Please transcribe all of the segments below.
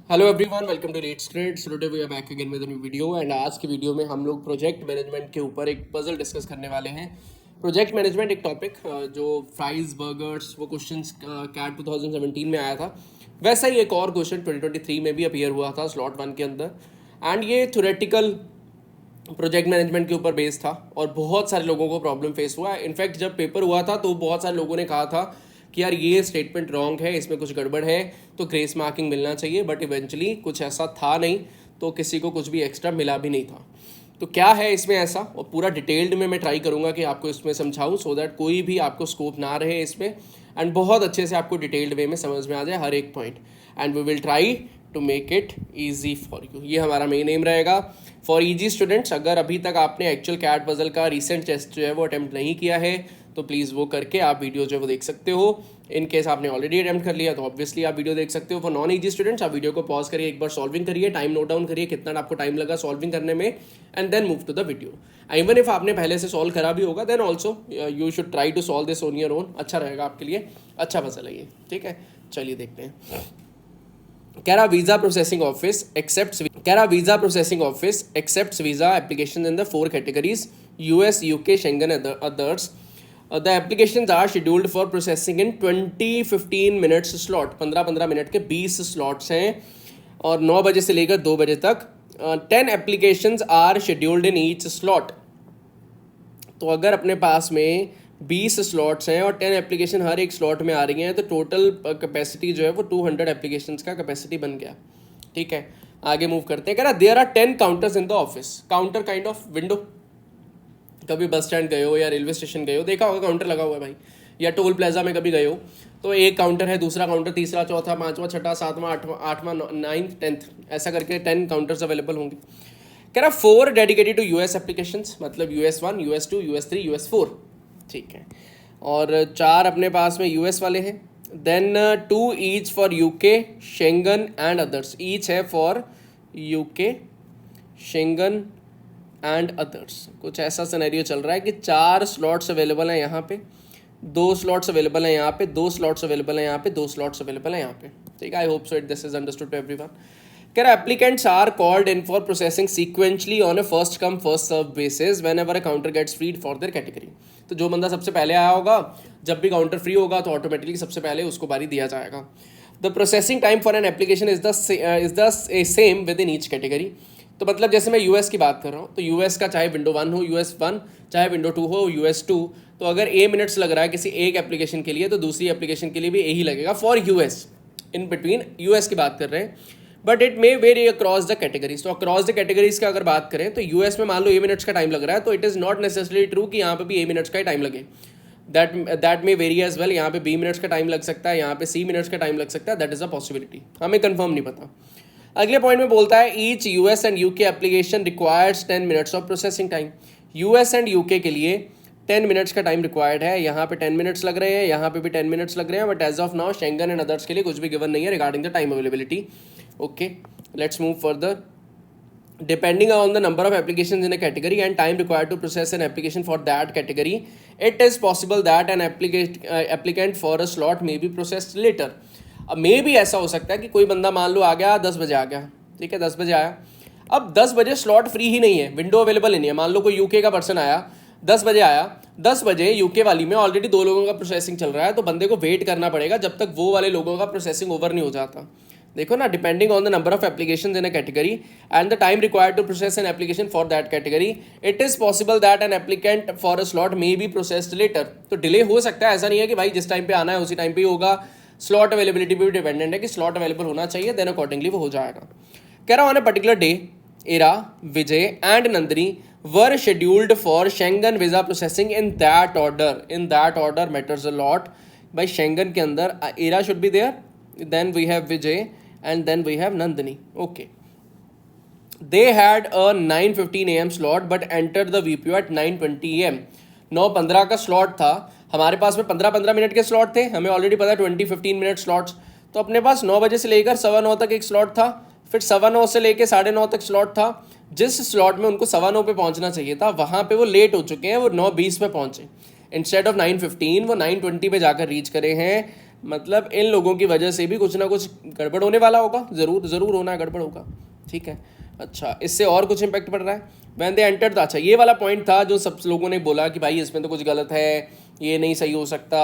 Hello everyone, welcome to let's trade. So today we are back again with a new video and आज की video में हम लोग project management के ऊपर एक पजल डिस्कस करने वाले हैं। प्रोजेक्ट मैनेजमेंट एक टॉपिक जो फ्राइज बर्गर्स वो क्वेश्चंस कैट 2017 में आया था, वैसा ही एक और क्वेश्चन 2023 में भी अपीयर हुआ था स्लॉट 1 के अंदर। एंड ये थ्योरेटिकल प्रोजेक्ट मैनेजमेंट के ऊपर बेस्ड था और बहुत सारे लोगों को प्रॉब्लम फेस हुआ। इनफैक्ट जब पेपर हुआ था तो बहुत सारे लोगों ने कहा था कि यार ये स्टेटमेंट रॉन्ग है, इसमें कुछ गड़बड़ है, तो ग्रेस मार्किंग मिलना चाहिए। बट इवेंचुअली कुछ ऐसा था नहीं, तो किसी को कुछ भी एक्स्ट्रा मिला भी नहीं था। तो क्या है इसमें ऐसा, और पूरा डिटेल्ड में मैं ट्राई करूंगा कि आपको इसमें समझाऊं सो दैट कोई भी आपको स्कोप ना रहे इसमें, एंड बहुत अच्छे से आपको डिटेल्ड वे में समझ में आ जाए हर एक point, and we will try to make it easy for you. ये हमारा मेन एम रहेगा फॉर ईजी स्टूडेंट्स। अगर अभी तक आपने एक्चुअल कैट पजल का रिसेंट टेस्ट जो है वो अटैम्प्ट नहीं किया है तो प्लीज़ वो करके आप वीडियो जो है वो देख सकते हो। इन केस आपने ऑलरेडी अटैम्प्ट कर लिया तो ऑब्वियसली आप वीडियो देख सकते हो। फॉर नॉन ईजी स्टूडेंट्स, आप वीडियो को पॉज करिए, एक बार सॉल्विंग करिए, टाइम नोट डाउन करिए कितना आपको टाइम लगा सॉल्विंग करने में, and then move to the video. Even if आपने पहले से सॉल्व करा भी होगा then also you should try to solve this on your own. अच्छा रहेगा आपके लिए, अच्छा पजल है ये, ठीक है। चलिए देखते हैं। कह रहा visa processing office accepts visa application in the 4 categories US, UK, Schengen and others. The applications are scheduled for processing in 20-15 minutes slot। 15-15 minute के 20 स्लॉट्स हैं और 9 बजे से लेकर 2 बजे तक 10 applications are scheduled in each slot. तो अगर अपने पास में 20 स्लॉट्स हैं और 10 एप्लीकेशन हर एक स्लॉट में आ रही हैं तो टोटल कैपेसिटी जो है वो 200 एप्लीकेशंस का कैपेसिटी बन गया, ठीक है। आगे मूव करते हैं। कह रहा there are 10 counters in the office. Counter kind of window. कभी बस स्टैंड गए हो या रेलवे स्टेशन गए हो, देखा होगा काउंटर लगा हुआ है भाई, या टोल प्लाजा में कभी गए हो तो एक काउंटर है, दूसरा काउंटर, तीसरा, चौथा, पांचवा, छठा, सातवां, आठवां, 9th, 10th, ऐसा करके 10 काउंटर्स अवेलेबल होंगे। कह रहा 4 डेडिकेटेड टू US एप्लीकेशंस, मतलब US1, US2, US3, US4, ठीक है। और 4 अपने पास में US वाले हैं। Then 2 each for UK, Schengen and others. Each है for UK, Schengen and others. कुछ ऐसा सिनेरियो चल रहा है कि 4 स्लॉट्स अवेलेबल हैं यहाँ पे, 2 स्लॉट्स अवेलेबल हैं यहाँ पे, 2 स्लॉट्स अवेलेबल हैं यहाँ पे, 2 स्लॉट्स अवेलेबल हैं यहाँ पे, ठीक है। I hope so it this is understood to everyone. कह रहा applicants are called in for processing sequentially on a first come first serve basis whenever a counter gets freed for their category. तो जो बंदा सबसे पहले आया होगा, जब भी काउंटर फ्री होगा तो ऑटोमेटिकली सबसे पहले उसको बारी दिया जाएगा। The processing time for an application is the same with in each category. तो मतलब जैसे मैं US की बात कर रहा हूँ तो US का चाहे विंडो 1 हो US1, चाहे विंडो 2 हो US2, तो अगर A मिनट्स लग रहा है किसी एक एप्लीकेशन के लिए तो दूसरी एप्लीकेशन के लिए भी A ही लगेगा for US। In between US की बात कर रहे हैं, but it may vary across the categories. तो अक्रॉस द कैटेगरीज का अगर बात करें तो US में मान लो A मिनट्स का टाइम लग रहा है तो it is not necessary true कि यहाँ पे भी A मिनट्स का ही टाइम लगे। That may vary as well. यहाँ पे B मिनट्स का टाइम लग सकता है, यहाँ पे C मिनट्स का टाइम लग सकता है, दैट इज़ अ पॉसिबिलिटी, हमें कंफर्म नहीं पता। अगले पॉइंट में बोलता है each US and UK application requires 10 minutes of processing time. US and UK के लिए 10 मिनट्स का टाइम रिक्वायर्ड है। यहाँ पे 10 मिनट्स लग रहे हैं, यहाँ पे भी 10 मिनट्स लग रहे हैं, but as of now Schengen and others के लिए कुछ भी गिवन नहीं है regarding the time availability. Okay, let's move further. Depending on the number of applications in a category and time required to process an application for that category, it is possible that an applicant for a slot may be processed later. अब मे भी ऐसा हो सकता है कि कोई बंदा मान लो आ गया 10 बजे आ गया, ठीक है, 10 बजे आया। अब 10 बजे स्लॉट फ्री ही नहीं है, विंडो अवेलेबल ही नहीं है। मान लो कोई UK का पर्सन आया 10 बजे आया, 10 बजे UK वाली में ऑलरेडी 2 लोगों का प्रोसेसिंग चल रहा है, तो बंदे को वेट करना पड़ेगा जब तक वो वाले लोगों का प्रोसेसिंग ओवर नहीं हो जाता। देखो ना, depending on the number of application in a category and the time required to process an application for that category, it is possible that an applicant for a slot may be processed later. तो delay हो सकता है, ऐसा नहीं है कि भाई जिस टाइम पे आना है उसी टाइम पे ही होगा। स्लॉट अवेलेबिलिटी पे भी डिपेंडेंट है कि स्लॉट अवेलेबल होना चाहिए, देन अकॉर्डिंगली वो हो जाएगा। कह रहा on a particular day Ira, Vijay and Nandini were scheduled for Schengen visa processing in that order. In that order matters a lot. भाई शेंगन के अंदर Ira should be there, then we have Vijay and then we have Nandini. Okay, they had a 9:15 AM slot but entered the VPO at 9:20 AM। 9:15 का slot था, हमारे पास में 15-15 minute के slot थे, हमें ऑलरेडी पता है 20-15 मिनट स्लॉट्स। तो अपने पास 9 बजे से लेकर 9:15 तक एक स्लॉट था, फिर 9:15 से लेकर 9:30 तक स्लॉट था। जिस स्लॉट में उनको 9:15 पे पहुंचना चाहिए था वहाँ पे वो लेट हो चुके हैं, वो 9:20 पे पहुंचे। इंस्टेड ऑफ 9:15 वो 9:20 पे जाकर रीच करे हैं। मतलब इन लोगों की वजह से भी कुछ ना कुछ गड़बड़ होने वाला होगा, ज़रूर होना है, गड़बड़ होगा, ठीक है। अच्छा, इससे और कुछ इम्पैक्ट पड़ रहा है। वैन दे एंटर था, अच्छा ये वाला पॉइंट था जो सब लोगों ने बोला कि भाई इसमें तो कुछ गलत है, ये नहीं सही हो सकता।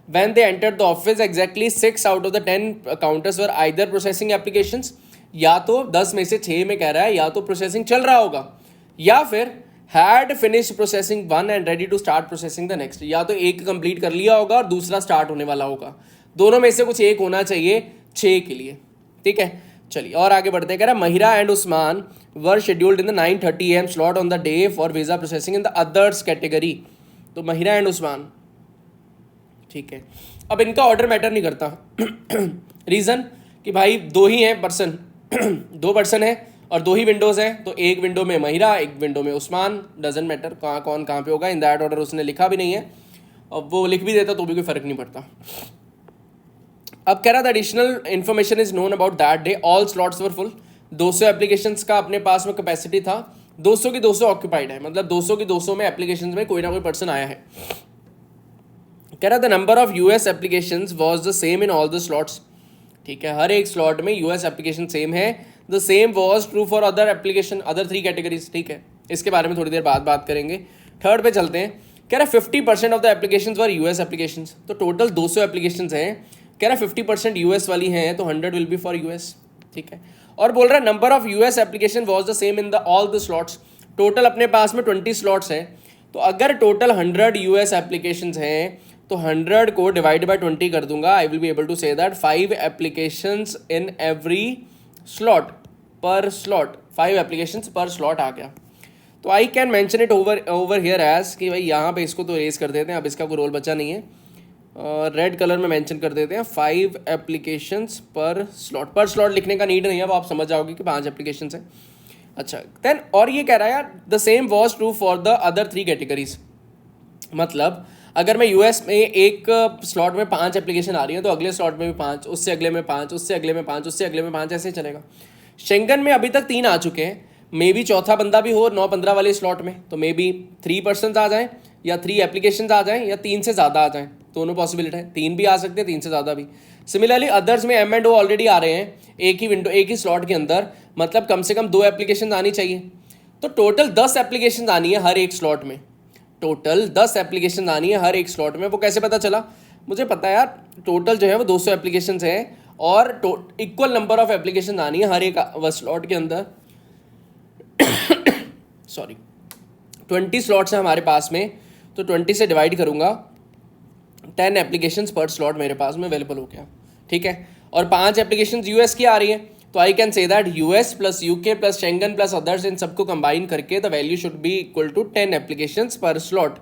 When they enter the office exactly 6 out of the 10 counters were either processing applications, या तो 10 में से 6 में कह रहा है या तो प्रोसेसिंग चल रहा होगा, या फिर had finish processing 1 and ready to start processing the next, या तो एक कंप्लीट कर लिया होगा और दूसरा स्टार्ट होने वाला होगा। दोनों में से कुछ एक होना चाहिए 6 के लिए, ठीक है। चलिए और आगे बढ़ते हैं। कह रहा है Mahira and Usman were scheduled in the 9:30 AM slot on the day for visa processing in the others category. तो महिरा एंड उस्मान, ठीक है। अब इनका ऑर्डर मैटर नहीं करता रीज़न कि भाई दो ही हैं पर्सन दो पर्सन है और दो ही विंडोज़ हैं, तो एक विंडो में महिरा, एक विंडो में उस्मान, डजेंट मैटर कहाँ कौन कहाँ पे होगा। इन दैट ऑर्डर उसने लिखा भी नहीं है, और वो लिख भी देता तो भी कोई फ़र्क नहीं पड़ता। अब कह रहा था additional information is known about that day, all slots were full. 200 applications का अपने पास में कैपेसिटी था, 200 की 200 ऑक्यूपाइड है, मतलब 200 की 200 में एप्लीकेशंस में कोई ना कोई पर्सन आया है। कह रहा the number of US applications was the same in all the slots, ठीक है, हर एक स्लॉट में यूएस एप्लीकेशन सेम है। The same was true for other application, other 3 categories, ठीक है। इसके बारे में थोड़ी देर बाद बात करेंगे। थर्ड पे चलते हैं। कह रहा 50% of the applications were US applications, तो टोटल 200 एप्लीकेशंस हैं, कह रहा 50% यूएस वाली हैं, तो 100 विल बी फॉर यूएस, ठीक है। और बोल रहा है number of US application was the same in the all the slots, total अपने पास में 20 स्लॉट्स हैं, तो अगर टोटल 100 यूएस एप्लीकेशंस हैं तो 100 को डिवाइड बाय 20 कर दूंगा, I will be able to say that 5 applications in every slot, per slot 5 applications per slot आ गया। तो I can mention it over here as कि भाई यहाँ पे इसको तो रेज कर देते हैं, अब इसका कोई रोल बचा नहीं है, रेड कलर में मेंशन कर देते हैं 5 applications per slot. Per slot लिखने का नीड नहीं है, अब आप समझ जाओगे कि 5 एप्लीकेशंस हैं। अच्छा देन, और ये कह रहा है यार the same was true for the other 3 categories, मतलब अगर मैं यूएस में एक स्लॉट में 5 एप्लीकेशन आ रही है तो अगले स्लॉट में भी 5, उससे अगले में 5, उससे अगले में 5, उससे अगले में 5, ऐसे ही चलेगा। शेंगन में अभी तक 3 आ चुके हैं, मे बी चौथा बंदा भी हो 9-15 वाले स्लॉट में, तो मे बी 3 पर्सन आ जाएं या 3 एप्लीकेशन आ जाएं या 3 से ज़्यादा आ जाएं, दोनों पॉसिबिलिटी है, 3 भी आ सकते हैं 3 से ज़्यादा भी। सिमिलरली अदर्स में M&O ऑलरेडी आ रहे हैं एक ही विंडो, एक ही स्लॉट के अंदर, मतलब कम से कम 2 एप्लीकेशन आनी चाहिए, तो टोटल 10 एप्लीकेशन आनी है हर एक स्लॉट में, टोटल 10 एप्लीकेशन आनी है हर एक स्लॉट में। वो कैसे पता चला? मुझे पता है यार, टोटल जो है वो 200 एप्लीकेशन हैं और इक्वल नंबर ऑफ एप्लीकेशन आनी है हर एक स्लॉट के अंदर सॉरी 20 स्लॉट्स हैं हमारे पास में, तो 20 से डिवाइड करूंगा, 10 एप्लीकेशंस पर स्लॉट मेरे पास में अवेलेबल हो गया, ठीक है। और 5 एप्लीकेशंस यूएस की आ रही हैं, तो I can say that US plus UK plus Schengen plus others, इन सबको कंबाइन करके the value should be equal to 10 applications per slot,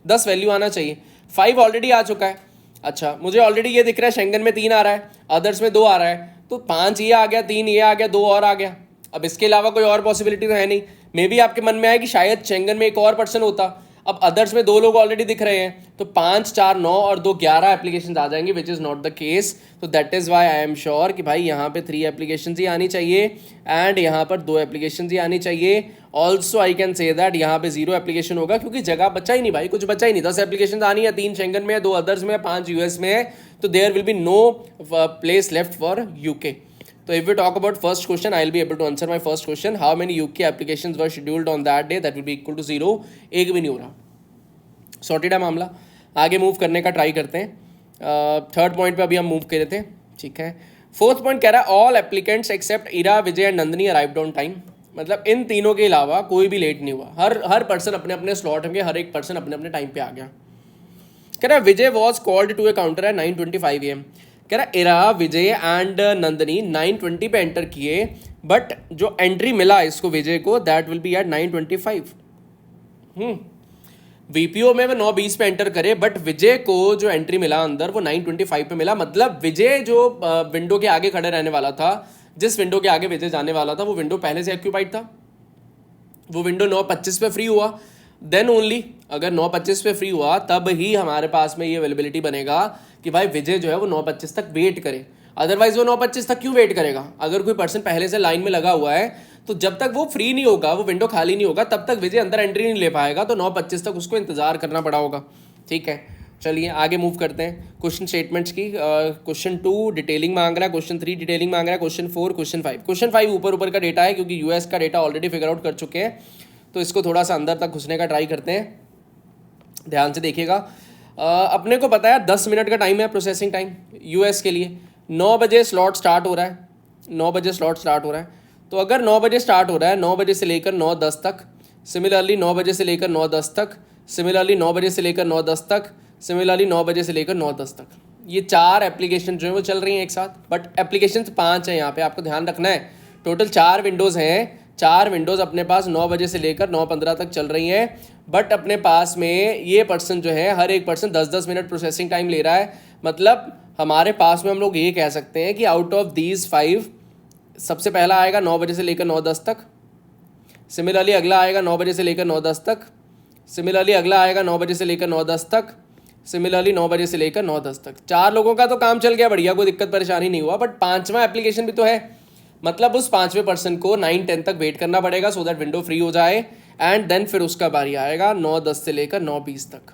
10 value आना चाहिए। 5 ऑलरेडी आ चुका है। अच्छा, मुझे ऑलरेडी ये दिख रहा है शेंगन में 3 आ रहा है, अदर्स में 2 आ रहा है, तो 5 ये आ गया, 3 ये आ गया, 2 और आ गया। अब इसके अलावा कोई और पॉसिबिलिटी तो है नहीं। मे बी आपके मन में आए कि शायद शेंगन में एक और पर्सन होता, अब अदर्स में 2 लोग ऑलरेडी दिख रहे हैं, तो 5, 4, 9 और 2, 11 एप्लीकेशन आ जाएंगे, which is not the case. तो that is why I am sure कि भाई यहाँ पे 3 एप्लीकेशन ही आनी चाहिए एंड यहाँ पर 2 एप्लीकेशन ही आनी चाहिए। Also I can say that यहाँ पे 0 एप्लीकेशन होगा, क्योंकि जगह बचा ही नहीं भाई, कुछ बचा ही नहीं। 10 एप्लीकेशन आनी है, 3 शेंगन में है, 2 अदर्स में है, 5 यूएस में है, तो there will be no place left for UK. So if we talk about first question, I will be able to answer my first question. How many UK applications were scheduled on that day? That will be equal to 0. एक भी नहीं हो रहा, sorted है मामला। आगे move करने का ट्राई करते हैं। थर्ड पॉइंट पे अभी हम मूव कर रहे थे, ठीक है। फोर्थ पॉइंट कह रहा है all applicants except Ira, Vijay and Nandini arrived on time, मतलब इन तीनों के अलावा कोई भी लेट नहीं हुआ, हर पर्सन अपने अपने स्लॉट में, हर एक पर्सन अपने अपने टाइम पे आ गया। कह रहा है Vijay was called to a counter at 9:25 AM। कह रहा इरा, विजय एंड नंदनी 9:20 पे एंटर किए, बट जो एंट्री मिला इसको विजय को, that will be at 9:25। VPO में वो 9:20 पे एंटर करे, बट विजय को जो एंट्री मिला अंदर वो 9:25 पे मिला। मतलब विजय जो विंडो के आगे खड़े रहने वाला था, जिस विंडो के आगे विजय जाने वाला था, वो विंडो पहले से ऑक्यूपाइड था, वो विंडो 9:25 पे फ्री हुआ। देन ओनली अगर 9:25 पे फ्री हुआ तब ही हमारे पास में ये अवेलेबिलिटी बनेगा कि भाई विजय जो है वो 9:25 तक वेट करे। अदरवाइज वो 9:25 तक क्यों वेट करेगा? अगर कोई पर्सन पहले से लाइन में लगा हुआ है तो जब तक वो फ्री नहीं होगा, वो विंडो खाली नहीं होगा, तब तक विजय अंदर एंट्री नहीं ले पाएगा, तो 9:25 तक उसको इंतजार करना पड़ा होगा, ठीक है। चलिए आगे मूव करते हैं क्वेश्चन स्टेटमेंट्स की। क्वेश्चन 2 डिटेलिंग मांग रहा है, क्वेश्चन 3 डिटेलिंग मांग रहा है, क्वेश्चन 4, क्वेश्चन 5 ऊपर ऊपर का डेटा है क्योंकि यूएस का डेटा ऑलरेडी फिगर आउट कर चुके हैं, तो इसको थोड़ा सा अंदर तक घुसने का ट्राई करते हैं। ध्यान से देखिएगा। अपने को पता है 10 मिनट का टाइम है प्रोसेसिंग टाइम यूएस के लिए। 9 बजे स्लॉट स्टार्ट हो रहा है, 9 बजे स्लॉट स्टार्ट हो रहा है। तो अगर 9 बजे स्टार्ट हो रहा है, 9 बजे से लेकर 9:10 तक, सिमिलरली 9 बजे से लेकर 9:10 तक, सिमिलरली 9 बजे से लेकर 9:10 तक, सिमिलरली 9 बजे से लेकर 9:10 तक, ये 4 एप्लीकेशन जो है वो चल रही हैं एक साथ। बट एप्लीकेशन 5 हैं यहाँ पे, आपको ध्यान रखना है। टोटल 4 विंडोज़ हैं, 4 विंडोज़ अपने पास 9 बजे से लेकर 9:15 तक चल रही हैं। बट अपने पास में ये पर्सन जो है, हर एक पर्सन 10-10 मिनट प्रोसेसिंग टाइम ले रहा है। मतलब हमारे पास में हम लोग ये कह सकते हैं कि आउट ऑफ दीज 5 सबसे पहला आएगा 9 बजे से लेकर 9:10 तक, सिमिलरली अगला आएगा 9 बजे से लेकर 9:10 तक, सिमिलरली अगला आएगा 9 बजे से लेकर 9:10 तक, सिमिलरली 9 बजे से लेकर 9:10 तक। 4 लोगों का तो काम चल गया बढ़िया, कोई दिक्कत परेशानी नहीं हुआ। बट 5वां एप्लीकेशन भी तो है, मतलब उस 5वें पर्सन को 9-10 तक वेट करना पड़ेगा सो दैट विंडो फ्री हो जाए, एंड देन फिर उसका बारी आएगा 9:10 से लेकर 9:20 तक।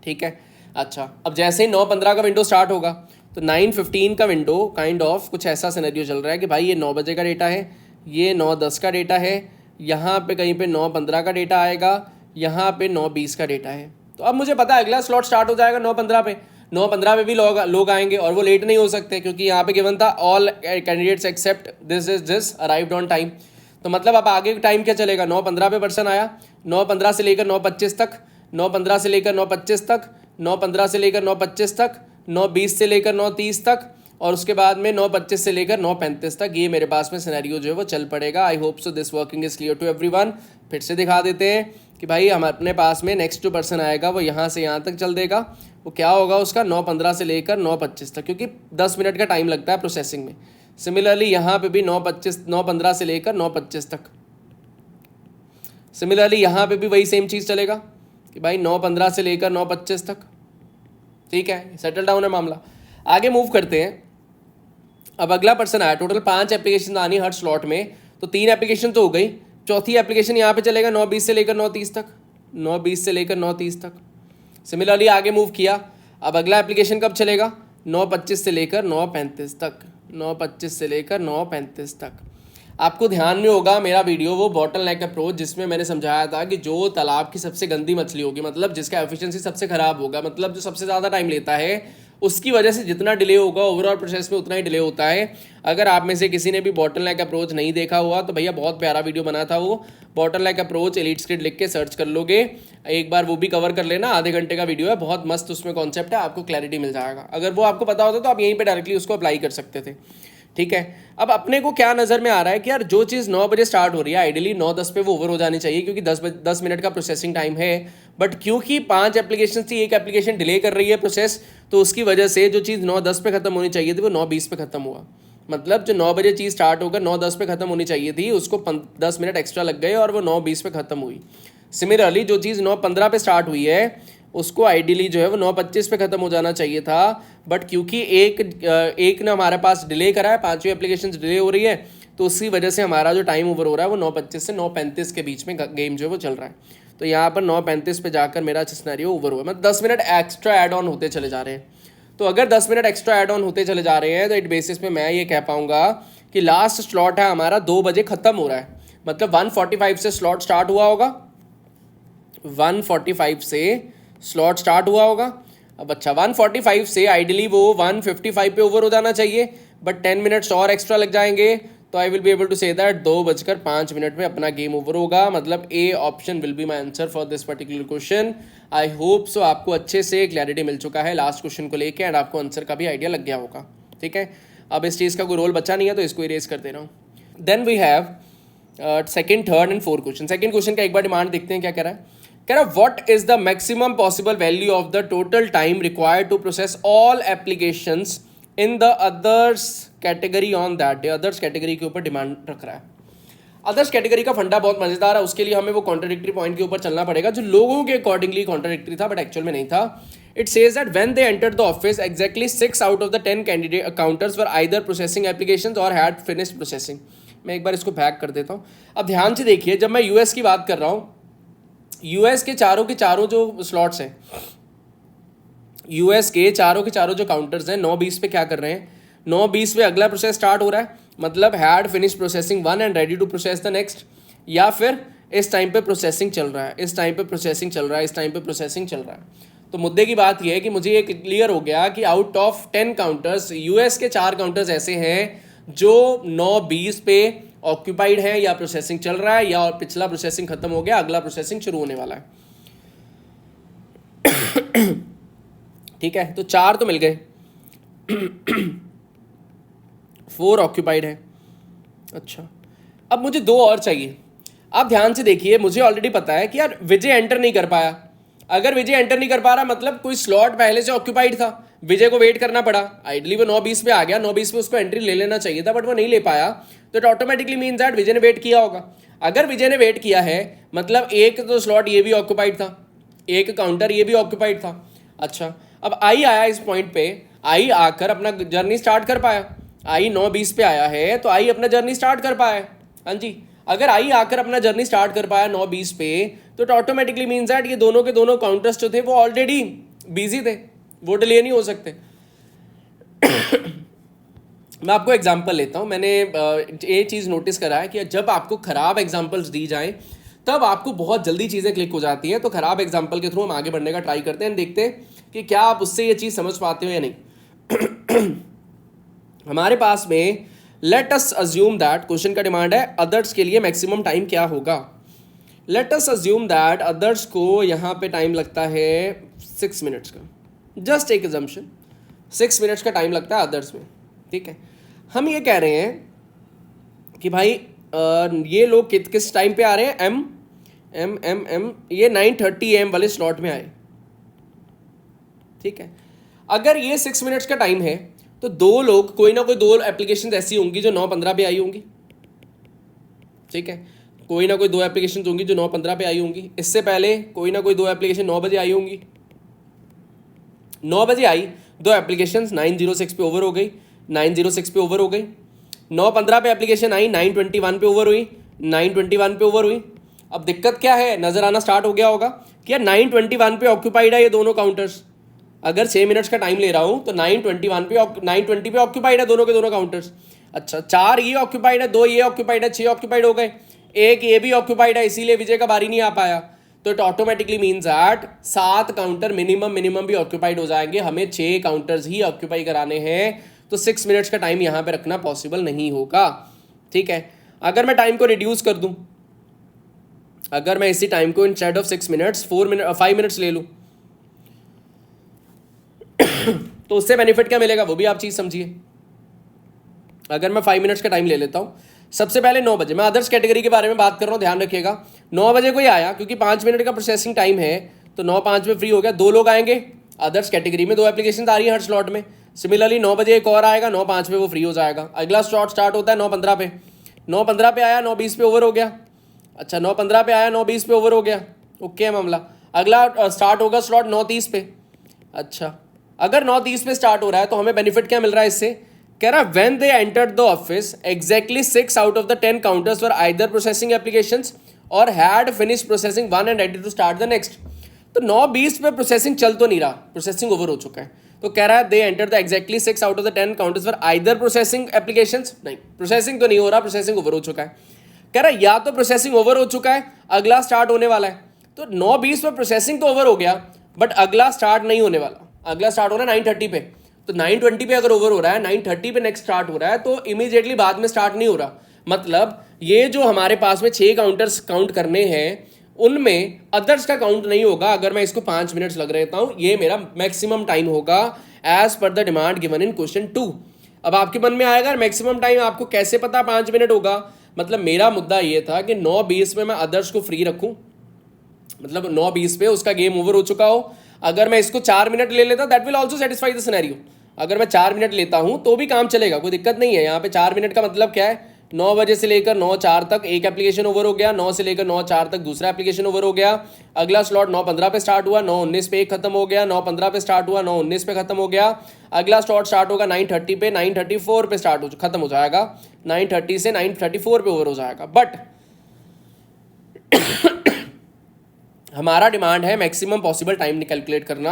ठीक है, अच्छा अब जैसे ही 9:15 का विंडो स्टार्ट होगा तो 9:15 का विंडो काइंड ऑफ कुछ ऐसा सिनेरियो चल रहा है कि भाई ये 9 बजे का डेटा है, ये 9:10 का डेटा है, यहाँ पे कहीं पे 9:15 का डेटा आएगा, यहाँ पे 9:20 का डेटा है। तो अब मुझे पता है अगला स्लॉट स्टार्ट हो जाएगा 9:15 पे। 9:15 पे भी लोग आएंगे और वो लेट नहीं हो सकते क्योंकि यहाँ पे गिवन था all candidates except this arrived on time. तो मतलब अब आगे टाइम क्या चलेगा, 9:15 पे पर्सन आया, 9:15 से लेकर 9:25 तक, 9:15 से लेकर 9:25 तक, 9:15 से लेकर 9:25 तक, 9:20 से लेकर 9:30 तक, और उसके बाद में 9:25 से लेकर 9:35 तक। ये मेरे पास में सिनेरियो जो है वो चल पड़ेगा। I hope so this working is clear to everyone. फिर से दिखा देते हैं कि भाई हम अपने पास में नेक्स्ट जो पर्सन आएगा वो यहाँ से यहाँ तक चल देगा। वो क्या होगा उसका, 9:15 से लेकर 9:25 तक, क्योंकि 10 मिनट का टाइम लगता है प्रोसेसिंग में। सिमिलरली यहाँ पे भी 9:15 से लेकर 9:25 तक। सिमिलरली यहाँ पे भी वही सेम चीज़ चलेगा कि भाई 9:15 से लेकर 9:25 तक। ठीक है, सेटल डाउन है मामला। आगे मूव करते हैं। अब अगला पर्सन आया, टोटल 5 एप्लीकेशन आनी हर स्लॉट में, तो 3 एप्लीकेशन तो हो गई। चौथी एप्लीकेशन यहाँ पे चलेगा 9:20 से लेकर 9:30 तक, 9:20 से लेकर 9:30 तक। सिमिलरली आगे मूव किया। अब अगला एप्लीकेशन कब चलेगा, 9:25 से लेकर 9:35 तक, 9:25 से लेकर 9:35 तक। आपको ध्यान में होगा मेरा वीडियो वो बॉटल नेक अप्रोच, जिसमें मैंने समझाया था कि जो तालाब की सबसे गंदी मछली होगी, मतलब जिसका एफिशिएंसी सबसे ख़राब होगा, मतलब जो सबसे ज़्यादा टाइम लेता है, उसकी वजह से जितना डिले होगा ओवरऑल प्रोसेस में उतना ही डिले होता है। अगर आप में से किसी ने भी बॉटल नेक अप्रोच नहीं देखा हुआ तो भैया बहुत प्यारा वीडियो बना था वो, बॉटल नेक अप्रोच एलीट स्किड लिख के सर्च कर लोगे, एक बार वो भी कवर कर लेना। आधे घंटे का वीडियो है, बहुत मस्त उसमें कॉन्सेप्ट है, आपको क्लैरिटी मिल जाएगा। अगर वो आपको पता होता तो आप यहीं पर डायरेक्टली उसको अप्लाई कर सकते थे। ठीक है, अब अपने को क्या नज़र में आ रहा है कि यार जो चीज़ 9 बजे स्टार्ट हो रही है आइडियली 9:10 पे वो ओवर हो जानी चाहिए क्योंकि 10 मिनट का प्रोसेसिंग टाइम है। बट क्योंकि 5 एप्लीकेशन थी, एक एप्लीकेशन डिले कर रही है प्रोसेस, तो उसकी वजह से जो चीज़ 9:10 पे खत्म होनी चाहिए थी वो 9:20 पे खत्म हुआ। मतलब जो 9 बजे चीज़ स्टार्ट होकर 9:10 पे खत्म होनी चाहिए थी, उसको 10 मिनट एक्स्ट्रा लग गए और वो 9:20 पे खत्म हुई। सिमिलरली जो चीज़ 9:15 पे स्टार्ट हुई है उसको आइडियली जो है वो 9:25 पे ख़त्म हो जाना चाहिए था। बट क्योंकि एक ने हमारे पास डिले करा है, 5वीं एप्लीकेशन डिले हो रही है, तो उसी वजह से हमारा जो टाइम ओवर हो रहा है वो 9:25 से 9:35 के बीच में गेम जो है वो चल रहा है। तो यहाँ पर 9:35 पे जाकर मेरा सिनेरियो ओवर हुआ, मतलब 10 मिनट एक्स्ट्रा ऐड ऑन होते चले जा रहे हैं। तो अगर 10 मिनट एक्स्ट्रा ऐड ऑन होते चले जा रहे हैं तो इट बेसिस पे मैं ये कह पाऊँगा कि लास्ट स्लॉट है हमारा 2 बजे ख़त्म हो रहा है। मतलब 1:45 से स्लॉट स्टार्ट हुआ होगा, 1:45 से स्लॉट स्टार्ट हुआ होगा। अब अच्छा 1:45 से आइडियली वो 1:55 पे ओवर हो जाना चाहिए, बट 10 मिनट्स और एक्स्ट्रा लग जाएंगे, तो I will be able to say that 2:05 में अपना गेम ओवर होगा। मतलब A option will be my answer for this particular question. I hope so आपको अच्छे से क्लैरिटी मिल चुका है लास्ट क्वेश्चन को लेकर, एंड आपको आंसर का भी आइडिया लग गया होगा। ठीक है, अब इस चीज़ का कोई रोल बचा नहीं है तो इसको इरेज कर दे रहा हूँ। Then we have second, third and fourth question. Second question का एक बार डिमांड देखते हैं क्या कह रहा है। कह रहा what is the maximum possible value of the total time required to process all applications in the others category on that day. Others category के ऊपर डिमांड रख रहा है। अदर्स कैटेगरी का फंडा बहुत मजेदार है, उसके लिए हमें वो कॉन्ट्राडिक्टरी पॉइंट के ऊपर चलना पड़ेगा जो लोगों के अकॉर्डिंगली कॉन्ट्राडिक्टरी था बट एक्चुअल में नहीं था। It says that when they entered the office exactly 6 out of the 10 candidate counters were either processing applications or had finished processing. मैं एक बार इसको बैक कर देता हूँ। अब ध्यान से देखिए, जब मैं यूएस की बात कर रहा हूँ, यूएस के चारों जो स्लॉट्स हैं, यूएस के चारों जो काउंटर्स हैं 9:20 पे क्या कर रहे हैं, 9:20 पे अगला प्रोसेस स्टार्ट हो रहा है, मतलब had finish processing 1 and ready to process the next, या फिर इस टाइम पे प्रोसेसिंग चल रहा है, इस टाइम पे प्रोसेसिंग चल रहा है, इस टाइम पे प्रोसेसिंग चल रहा है। तो मुद्दे की बात यह है कि मुझे ये क्लियर हो गया कि आउट ऑफ 10 काउंटर्स यूएस के 4 काउंटर्स ऐसे हैं जो 9:20 पे ऑक्यूपाइड है या प्रोसेसिंग चल रहा है, या पिछला प्रोसेसिंग खत्म हो गया, अगला प्रोसेसिंग शुरू होने वाला है। ठीक है, तो 4 तो मिल गए, 4 ऑक्यूपाइड है। अच्छा, अब मुझे 2 और चाहिए। आप ध्यान से देखिए, मुझे ऑलरेडी पता है कि यार विजय एंटर नहीं कर पाया। अगर विजय एंटर नहीं कर पा रहा मतलब कोई स्लॉट पहले से ऑक्यूपाइड था, विजय को वेट करना पड़ा, आइडली वो 9:20 पे आ गया, 9:20 पे उसको एंट्री ले लेना चाहिए था, बट वो नहीं ले पाया, तो इट ऑटोमेटिकली मीन्स दैट विजय ने वेट किया होगा। अगर विजय ने वेट किया है मतलब एक तो स्लॉट ये भी ऑक्यूपाइड था, एक काउंटर ये भी ऑक्यूपाइड था। अच्छा, अब आई आया इस पॉइंट पे, आई आकर अपना जर्नी स्टार्ट कर पाया, आई 9:20 पे आया है तो आई अपना जर्नी स्टार्ट कर पाया। हाँ जी, अगर आई आकर अपना जर्नी स्टार्ट कर पाया 9:20 पे, तो इट ऑटोमेटिकली मीन्स दैट ये दोनों के दोनों काउंटर्स जो थे वो ऑलरेडी बिजी थे, वो डिले नहीं हो सकते। मैं आपको एग्जांपल लेता हूँ। मैंने ये चीज़ नोटिस करा है कि जब आपको ख़राब एग्जांपल्स दी जाएं तब आपको बहुत जल्दी चीज़ें क्लिक हो जाती हैं। तो ख़राब एग्जांपल के थ्रू हम आगे बढ़ने का ट्राई करते हैं, देखते हैं कि क्या आप उससे ये चीज़ समझ पाते हो या नहीं। हमारे पास में let us assume that, question का डिमांड है अदर्स के लिए मैक्सिमम टाइम क्या होगा। Let us assume that others को यहाँ पे टाइम लगता है 6 मिनट्स का, जस्ट एक एजम्पशन, 6 मिनट्स का टाइम लगता है अदर्स में। ठीक है, हम ये कह रहे हैं कि भाई ये लोग किस टाइम पे आ रहे हैं, एम ये 9:30 AM वाले स्लॉट में आए। ठीक है, अगर ये 6 मिनट्स का टाइम है तो 2 लोग, कोई ना कोई 2 एप्लीकेशन ऐसी होंगी जो 9:15 पे आई होंगी। ठीक है, कोई ना कोई 2 एप्लीकेशन होंगी जो 9:15 पे आई होंगी। इससे पहले कोई ना कोई 2 एप्लीकेशन 9 बजे आई होंगी। 9 बजे आई 2 एप्लीकेशन 9:06 पे ओवर हो गई, 9:06 पे ओवर हो गई। 9:15 पे एप्लीकेशन आई, 9:21 पे ओवर हुई, 9:21 पे ओवर हुई। अब दिक्कत क्या है, नजर आना स्टार्ट हो गया होगा कि यार 9:21 पे ऑक्यूपाइड है ये दोनों काउंटर्स। अगर 6 मिनट्स का टाइम ले रहा हूँ तो 9:20 पे ऑक्यूपाइड है दोनों के दोनों काउंटर्स। अच्छा, 4 ये ऑक्यूपाइड है, 2 ये ऑक्यूपाइड है, 6 ऑक्यूपाइड हो गए, एक ये भी ऑक्यूपाइड है, इसीलिए विजय का बारी नहीं आ पाया। तो it automatically means that 7 counter minimum भी ऑक्यूपाइड हो जाएंगे। हमें 6 काउंटर्स ही ऑक्यूपाई कराने हैं, तो 6 मिनट्स का टाइम यहाँ पे रखना पॉसिबल नहीं होगा। ठीक है, अगर मैं टाइम को रिड्यूस कर दूं, अगर मैं इसी टाइम को इंस्टेड ऑफ 6 मिनट्स 5 मिनट्स ले लूं तो उससे बेनिफिट क्या मिलेगा वो भी आप चीज़ समझिए। अगर मैं 5 मिनट्स का टाइम ले लेता हूँ, सबसे पहले 9 बजे, मैं अदर्स कैटेगरी के बारे में बात कर रहा हूँ, ध्यान रखिएगा। 9 बजे कोई आया, क्योंकि 5 मिनट का प्रोसेसिंग टाइम है, तो 9:05 में फ्री हो गया। 2 लोग आएंगे अदर्स कैटेगरी में, 2 एप्लीकेशन आ रही है हर स्लॉट में। सिमिलरली 9 बजे एक और आएगा, 9:05 पे वो फ्री हो जाएगा। अगला स्लॉट स्टार्ट होता है 9:15 पे, 9:15 पे आया, 9:20 पे ओवर हो गया। अच्छा, 9:15 पे आया, 9:20 पे ओवर हो गया, ओके है मामला। अगला स्टार्ट होगा स्लॉट 9:30 पे। अच्छा, अगर 9:30 पे स्टार्ट हो रहा है तो हमें बेनिफिट क्या मिल रहा है इससे, कह रहा है when they entered the office exactly 6 out of the 10 counters were either processing applications or had finish processing 1 and ready to start the next. तो 9:20 पे प्रोसेसिंग चल तो नहीं रहा, प्रोसेसिंग ओवर हो चुका है। तो कह रहा है they enter the exactly 6 out of the 10 counters were either processing applications, नहीं प्रोसेसिंग तो नहीं हो रहा, प्रोसेसिंग ओवर हो चुका है। कह रहा है या तो प्रोसेसिंग ओवर हो चुका है, अगला स्टार्ट होने वाला है। तो 9:20 पे प्रोसेसिंग तो ओवर हो गया, बट अगला स्टार्ट नहीं होने वाला, अगला स्टार्ट हो रहा है 9:30 पे। तो 9:20 पे अगर ओवर हो रहा है, 9:30 पे नेक्स्ट स्टार्ट हो रहा है, तो इमीडिएटली बाद में स्टार्ट नहीं हो रहा। मतलब ये जो हमारे पास में 6 काउंटर्स काउंट करने हैं, उनमें अदर्स का काउंट नहीं होगा। अगर मैं इसको 5 मिनट्स लग रहता हूं, ये मेरा मैक्सिमम टाइम होगा as per the demand given in question 2। अब आपके मन में आएगा मैक्सिमम टाइम आपको कैसे पता 5 मिनट होगा। मतलब मेरा मुद्दा ये था कि 9:20 में मैं अदर्स को फ्री रखूं, मतलब 9:20 पे उसका गेम ओवर हो चुका हो। अगर मैं इसको 4 मिनट ले लेता, that will also satisfy the scenario. अगर मैं 4 मिनट लेता हूं तो भी काम चलेगा, कोई दिक्कत नहीं है। यहाँ पे 4 मिनट का मतलब क्या है, 9 बजे से लेकर 9:04 तक एक एप्लीकेशन ओवर हो गया, 9 से लेकर 9:04 तक दूसरा एप्लीकेशन ओवर हो गया। अगला स्लॉट 9:15 पे स्टार्ट हुआ, 9:19 पे एक खत्म हो गया, 9:15 पे स्टार्ट हुआ, 9:19 पे खत्म हो गया। अगला स्लॉट स्टार्ट होगा 9:30 पे, 9:34 पे स्टार्ट हो खत्म हो जाएगा, 9:30 से 9:34 पे ओवर हो जाएगा। बट हमारा डिमांड है मैक्सिमम पॉसिबल टाइम कैलकुलेट करना,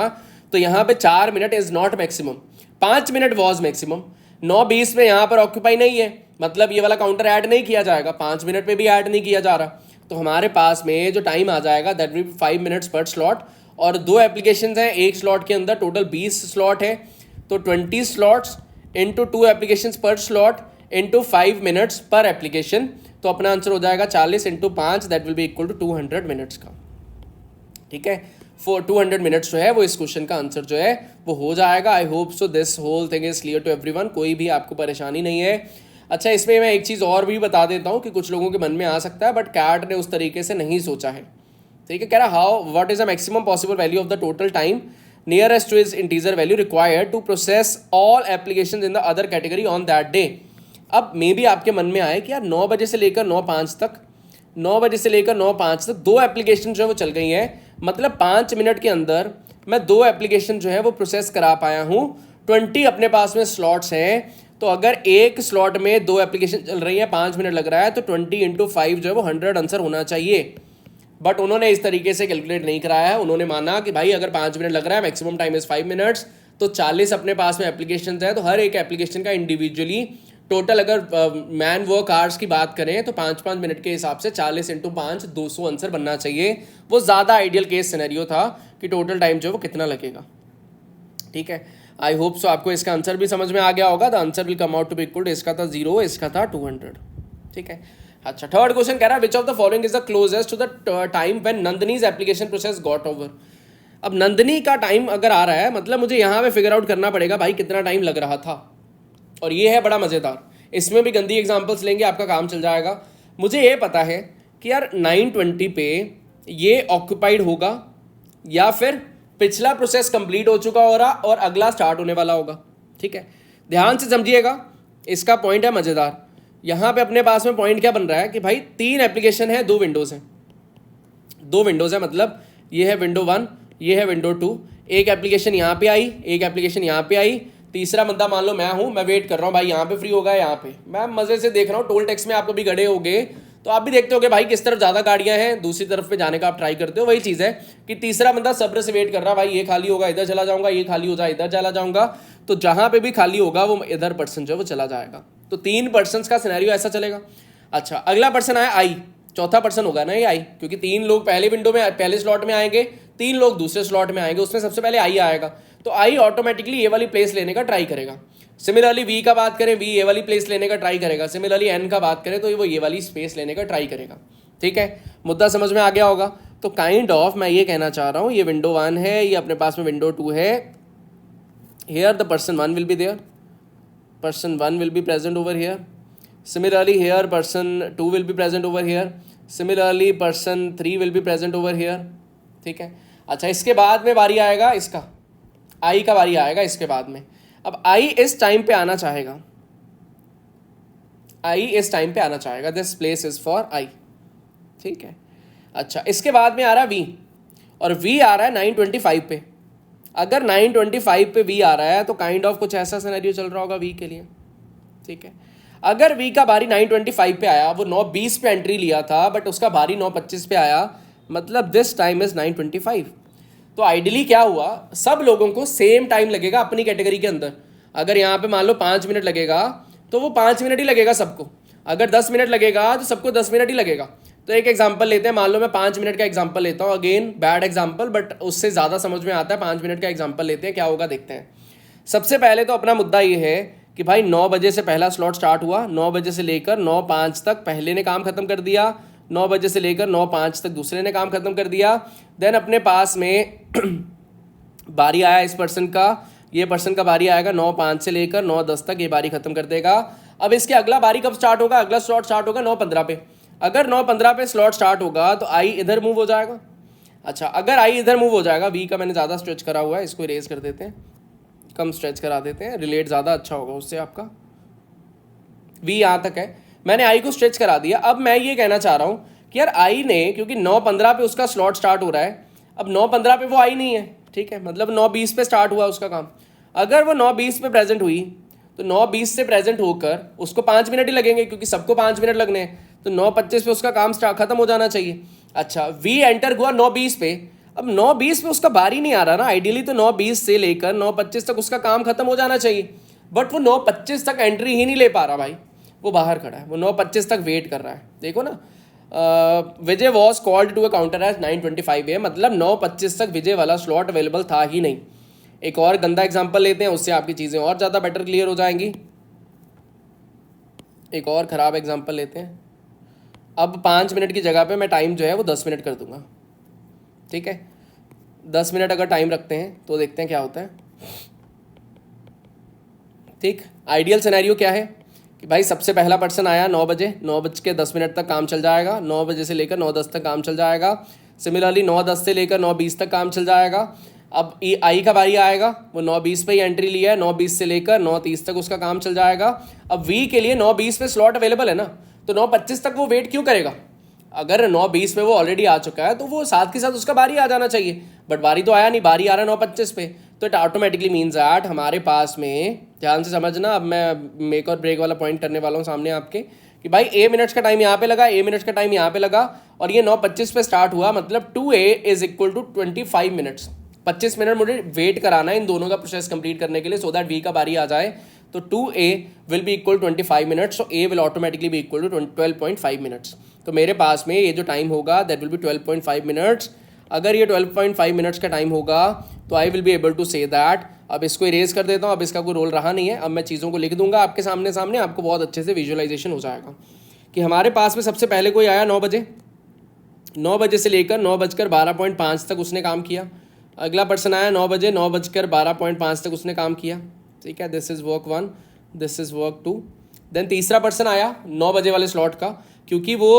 तो यहाँ पे 4 minute is not maximum, 5 minute was maximum. 9:20 में यहाँ पर ऑक्यूपाई नहीं है, मतलब ये वाला काउंटर ऐड नहीं किया जाएगा, 5 मिनट पे भी ऐड नहीं किया जा रहा, तो हमारे पास में जो टाइम आ जाएगा दैट विल बी 5 मिनट्स पर स्लॉट। और 2 एप्लीकेशंस हैं, एक स्लॉट के अंदर टोटल 20 स्लॉट है, तो 20 slots into 2 applications per slot into 5 minutes per application, तो अपना आंसर हो जाएगा 40 into 5 that will be equal to 200 minutes का। ठीक है, फॉर 200 मिनट्स जो है वो इस क्वेश्चन का आंसर जो है वो हो जाएगा। I hope so this whole thing is clear to everyone, कोई भी आपको परेशानी नहीं है। अच्छा, इसमें मैं एक चीज़ और भी बता देता हूँ कि कुछ लोगों के मन में आ सकता है, बट कैट ने उस तरीके से नहीं सोचा है। ठीक है, कह रहा how what is the maximum possible value of the total time nearest to is integer value required to process all application in the other category on that day. अब मे भी आपके मन में आए कि यार 9 बजे से लेकर 9:05 तक, 9 बजे से लेकर 9:05 तक 2 एप्लीकेशन जो है वो चल गई हैं, मतलब 5 मिनट के अंदर मैं 2 एप्लीकेशन जो है वो प्रोसेस करा पाया हूँ। 20 अपने पास में स्लॉट्स हैं, तो अगर एक स्लॉट में 2 एप्लीकेशन चल रही हैं, 5 मिनट लग रहा है, तो 20 इंटू 5 जो है वो 100 आंसर होना चाहिए। बट उन्होंने इस तरीके से कैलकुलेट नहीं कराया है, उन्होंने माना कि भाई अगर 5 मिनट लग रहा है, मैक्सिमम टाइम इज 5 मिनट्स, तो 40 अपने पास में एप्लीकेशन है, तो हर एक एप्लीकेशन का इंडिविजुअली टोटल अगर मैन वर्क आवर्स की बात करें तो 5-5 मिनट के हिसाब से 40 इंटू 5 200 आंसर बनना चाहिए। वो ज़्यादा आइडियल केस सिनेरियो था कि टोटल टाइम जो है वो कितना लगेगा। ठीक है, आई होप सो आपको इसका आंसर भी समझ में आ गया होगा। The answer will come out to be equal to, इसका था 0, इसका था 200। ठीक है, अच्छा, थर्ड क्वेश्चन कह रहा है which of the following is the closest to the time when Nandini's application process got over. अब नंदनी का टाइम अगर आ रहा है, मतलब मुझे यहाँ पे फिगर आउट करना पड़ेगा भाई कितना टाइम लग रहा था, और ये है बड़ा मज़ेदार। इसमें भी गंदी एग्जांपल्स लेंगे, आपका काम चल जाएगा। मुझे ये पता है कि यार 9:20 पे ये ऑक्यूपाइड होगा या फिर पिछला प्रोसेस कंप्लीट हो चुका होगा और अगला स्टार्ट होने वाला होगा। ठीक है, ध्यान से समझिएगा, इसका पॉइंट है मज़ेदार। यहाँ पे अपने पास में पॉइंट क्या बन रहा है कि भाई 3 एप्लीकेशन है, 2 विंडोज़ हैं, 2 विंडोज़ है, मतलब ये है विंडो 1, ये है विंडो 2। एक एप्लीकेशन यहाँ पे आई, एक एप्लीकेशन यहाँ पे आई, तीसरा बंदा मान लो मैं हूँ, मैं वेट कर रहा हूँ भाई यहाँ पे फ्री होगा, यहाँ पे मैं मज़े से देख रहा हूँ। टोल टैक्स में आप कभी गड़े होगे तो आप भी देखते होगे भाई किस तरफ ज़्यादा गाड़ियाँ हैं, दूसरी तरफ पे जाने का आप ट्राई करते हो। वही चीज़ है कि तीसरा बंदा सब्र से वेट कर रहा है, भाई ये खाली होगा इधर चला जाऊँगा, ये खाली हो जाए इधर चला जाऊँगा, तो जहाँ पे भी खाली होगा वो इधर पर्सन जो है वो चला जाएगा। तो 3 पर्सन का सिनेरियो ऐसा चलेगा। अच्छा, अगला पर्सन आया आई, चौथा पर्सन होगा ना ये आई, क्योंकि 3 लोग पहले विंडो में पहले स्लॉट में आएंगे, 3 लोग दूसरे स्लॉट में आएंगे, उसमें सबसे पहले आई आएगा, तो आई ऑटोमेटिकली ये वाली प्लेस लेने का ट्राई करेगा। सिमिलरली वी का बात करें, वी ये वाली प्लेस लेने का ट्राई करेगा। सिमिलरली एन का बात करें तो वो ये वाली स्पेस लेने का ट्राई करेगा। ठीक है, मुद्दा समझ में आ गया होगा। तो काइंड ऑफ मैं ये कहना चाह रहा हूँ, ये विंडो 1 है, ये अपने पास में विंडो 2 है। Here the person 1 will be there, person 1 will be present over here. Similarly here person 2 will be present over here. Similarly person 3 will be present over here. ठीक है, अच्छा, इसके बाद में बारी आएगा इसका, आई का बारी आएगा इसके बाद में। अब आई इस टाइम पे आना चाहेगा, आई इस टाइम पे आना चाहेगा, this place is for I. ठीक है, अच्छा, इसके बाद में आ रहा है वी, और वी आ रहा है 9:25 पे। अगर 9:25 पे वी आ रहा है तो काइंड ऑफ कुछ ऐसा सिनेरियो चल रहा होगा वी के लिए। ठीक है, अगर वी का बारी 9:25 पे आया, वो 9:20 पे एंट्री लिया था बट उसका बारी 9:25 पे आया, मतलब दिस टाइम इज 9:25। तो आइडियली क्या हुआ, सब लोगों को सेम टाइम लगेगा अपनी कैटेगरी के अंदर। अगर यहाँ पे मान लो 5 मिनट लगेगा तो वो 5 मिनट ही लगेगा सबको, अगर 10 मिनट लगेगा तो सबको 10 मिनट ही लगेगा। तो एक एग्जाम्पल लेते हैं, मान लो मैं 5 मिनट का एग्जाम्पल लेता हूँ, अगेन बैड एग्जाम्पल बट उससे ज़्यादा समझ में आता है। 5 मिनट का एग्जाम्पल लेते हैं, क्या होगा देखते हैं। सबसे पहले तो अपना मुद्दा ये है कि भाई 9 बजे से पहला स्लॉट स्टार्ट हुआ, 9 बजे से लेकर 9:05 तक पहले ने काम खत्म कर दिया, 9 बजे से लेकर 9:05 तक दूसरे ने काम खत्म कर दिया। देन अपने पास में बारी आया इस पर्सन का, ये पर्सन का बारी आएगा 9:05 से लेकर 9:10 तक, ये बारी खत्म कर देगा। अब इसके अगला बारी कब स्टार्ट होगा, अगला स्लॉट स्टार्ट होगा 9:15 पे। अगर 9:15 पे स्लॉट स्टार्ट होगा तो आई इधर मूव हो जाएगा। अच्छा, अगर आई इधर मूव हो जाएगा, वी का मैंने ज़्यादा स्ट्रेच करा हुआ है, इसको इरेज कर देते हैं, कम स्ट्रेच करा देते हैं, रिलेट ज़्यादा अच्छा होगा उससे आपका। वी यहाँ तक है, मैंने आई को स्ट्रेच करा दिया। अब मैं ये कहना चाह रहा हूँ कि यार आई ने, क्योंकि 9:15 पे उसका स्लॉट स्टार्ट हो रहा है, अब 9:15 पे वो आई नहीं है। ठीक है, मतलब 9:20 पे स्टार्ट हुआ उसका काम। अगर वो 9:20 पे प्रेजेंट हुई तो 9:20 से प्रेजेंट होकर उसको 5 मिनट ही लगेंगे, क्योंकि सबको 5 मिनट लगने हैं, तो 9:25 पे उसका काम खत्म हो जाना चाहिए। अच्छा, वी एंटर हुआ 9:20 पे। अब 9:20 पे उसका बारी नहीं आ रहा ना, आइडियली तो 9:20 से लेकर 9:25 तक उसका काम खत्म हो जाना चाहिए, बट वो 9:25 तक एंट्री ही नहीं ले पा रहा भाई, वो बाहर खड़ा है, वो 9:25 तक वेट कर रहा है। देखो ना, Vijay was called to a counter at 9:25 AM, मतलब 9:25 तक विजय वाला स्लॉट अवेलेबल था ही नहीं। एक और गंदा एग्जाम्पल लेते हैं, उससे आपकी चीज़ें और ज़्यादा बेटर क्लियर हो जाएंगी। एक और ख़राब एग्जाम्पल लेते हैं। अब 5 मिनट की जगह पे मैं टाइम जो है वो 10 मिनट कर दूंगा, ठीक है। 10 मिनट अगर टाइम रखते हैं तो देखते हैं क्या होता है। ठीक, आइडियल सिनेरियो क्या है कि भाई सबसे पहला पर्सन आया 9 बजे, 9:10 तक काम चल जाएगा, 9 बजे से लेकर 9:10 तक काम चल जाएगा। सिमिलरली 9:10 से लेकर 9:20 तक काम चल जाएगा। अब आई का बारी आएगा, वो 9:20 पे ही एंट्री लिया है, 9:20 से लेकर 9:30 तक उसका काम चल जाएगा। अब वी के लिए 9:20 पे स्लॉट अवेलेबल है ना, तो 9:25 तक वो वेट क्यों करेगा? अगर 9:20 पे वो ऑलरेडी आ चुका है तो वो साथ के साथ उसका बारी आ जाना चाहिए, बट बारी तो आया नहीं, बारी आ रहा है 9:25 पे, तो इट ऑटोमेटिकली मीन्स दैट हमारे पास में, ध्यान से समझना, अब मैं मेक और ब्रेक वाला पॉइंट करने वाला हूँ सामने आपके, कि भाई ए मिनट्स का टाइम यहाँ पे लगा, ए मिनट्स का टाइम यहाँ पे लगा, और ये 9:25 पे स्टार्ट हुआ, मतलब 2A is equal to 25 minutes. 25 minute मुझे वेट कराना है इन दोनों का प्रोसेस कंप्लीट करने के लिए, सो दैट वी का बारी आ जाए। तो 2A will be equal 25 minutes, so A will automatically be equal to 12.5 minutes. तो मेरे पास में ये जो टाइम होगा दैट विल बी 12.5 मिनट्स। अगर ये 12.5 मिनट्स का टाइम होगा तो I will be able to say that, अब इसको इरेज कर देता हूँ, अब इसका कोई रोल रहा नहीं है, अब मैं चीज़ों को लिख दूंगा आपके सामने सामने, आपको बहुत अच्छे से विजुअलाइजेशन हो जाएगा कि हमारे पास में सबसे पहले कोई आया 9 बजे, 9 बजे से लेकर 9:12.5 तक उसने काम किया। अगला पर्सन आया 9 बजे, 9:12.5 तक उसने काम किया, ठीक है। This is work 1, this is work 2। Then तीसरा पर्सन आया 9 बजे वाले स्लॉट का, क्योंकि वो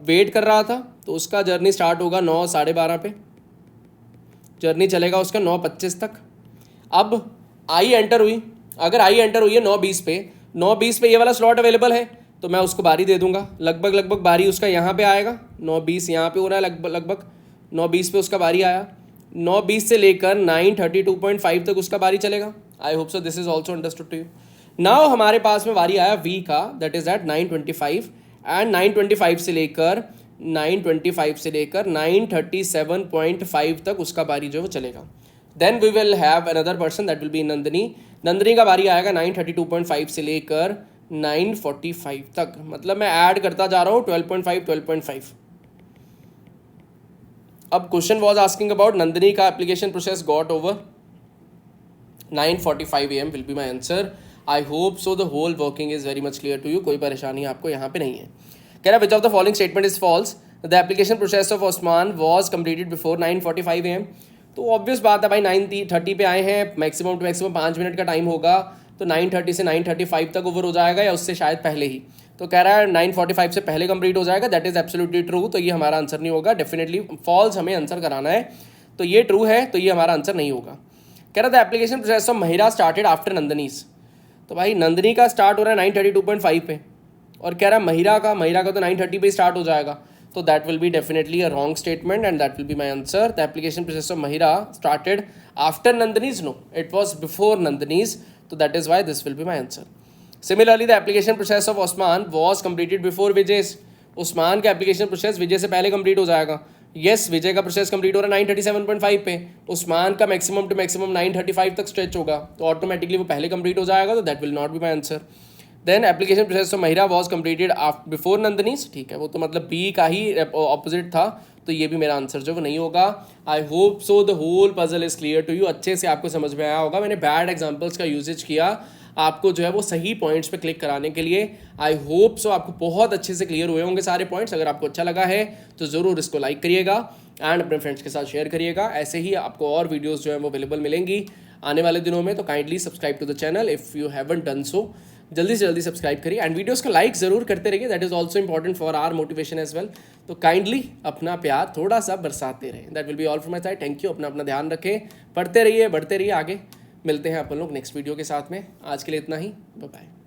वेट कर रहा था, तो उसका जर्नी स्टार्ट होगा 9:12:30 पे, जर्नी चलेगा उसका 9:25 तक। अब आई एंटर हुई, अगर आई एंटर हुई है 9:20 पे, 9:20 पे ये वाला स्लॉट अवेलेबल है, तो मैं उसको बारी दे दूंगा, लगभग बारी उसका यहाँ पे आएगा, 9:20 यहाँ पे हो रहा है, लगभग 9:20 पे उसका बारी आया। 9:20 से लेकर 9:32.5 तक उसका बारी चलेगा। I hope so this is also understood to you. Now हमारे पास में बारी आया वी का, दैट इज एट 9:25, एंड 9:25 से लेकर 9:37.5 तक उसका बारी जो वो चलेगा। Then we will have another person that will be Nandini. Nandini का बारी आएगा 9:32.5 से लेकर 9:45 तक, मतलब मैं ऐड करता जा रहा हूँ 12.5। अब question was asking about Nandini का application process got over 9:45 AM will be my answer. I hope so the whole working is very much clear to you, कोई परेशानी आपको यहाँ पे नहीं है। कह रहा which of the following statement is false, the application process of Osman was completed before 9:45 AM। तो ऑब्वियस बात है भाई, 9:30 पे आए हैं, मैक्सिमम टू मैक्सिमम 5 मिनट का टाइम होगा, तो 9:30 से 9:35 तक ओवर हो जाएगा, या उससे शायद पहले ही। तो कह रहा है 9:45 से पहले कंप्लीट हो जाएगा, दैट इज एब्सोल्युटली ट्रू, तो ये हमारा आंसर नहीं होगा। डेफिनेटली फॉल्स हमें आंसर कराना है, तो ये ट्रू है, तो ये हमारा आंसर नहीं होगा। कह रहा था application process of Mahira started after Nandini's, तो भाई नंदिनी का स्टार्ट हो रहा है 9:32.5 पे, और कह रहा है महिरा का तो 9:30 पे स्टार्ट हो जाएगा, तो that will be definitely a wrong statement, and that will be my answer. The application process of Mahira started after Nandini's, no it was before Nandini's, तो that is why this will be my answer. Similarly the application process of Usman was completed before Vijay, Usman का application process विजय से पहले complete हो जाएगा। Yes, विजय का process complete हो रहा है 9:37.5 पे, उस्मान का मैक्सिमम टू मैक्सिमम 9:35 तक स्ट्रेच होगा, तो ऑटोमेटिकली वो पहले कंप्लीट हो जाएगा, तो that will not be my answer. Then application process of Mahira was completed before Nandini's, ठीक है, वो तो मतलब बी का ही ऑपोजिट था, तो ये भी मेरा आंसर जो वो नहीं होगा। I hope so the whole puzzle is clear to you, अच्छे से आपको समझ में आया होगा। मैंने बैड एग्जाम्पल्स का यूजेज किया आपको जो है वो सही पॉइंट्स पे क्लिक कराने के लिए। आई होप सो आपको बहुत अच्छे से क्लियर हुए होंगे सारे पॉइंट्स। अगर आपको अच्छा लगा है तो ज़रूर इसको लाइक करिएगा एंड अपने फ्रेंड्स के साथ शेयर करिएगा। ऐसे ही आपको और वीडियोस जो है वो अवेलेबल मिलेंगी आने वाले दिनों में, तो kindly subscribe to the channel if you haven't done so. जल्दी से जल्दी सब्सक्राइब करिए एंड वीडियोस को लाइक ज़रूर करते रहिए, that is also important for our motivation as well. तो काइंडली अपना प्यार थोड़ा सा बरसाते रहें। That will be all from my side. Thank you, अपना ध्यान रखें, पढ़ते रहिए, बढ़ते रहिए, आगे मिलते हैं अपन लोग नेक्स्ट वीडियो के साथ में। आज के लिए इतना ही, बाय बाय।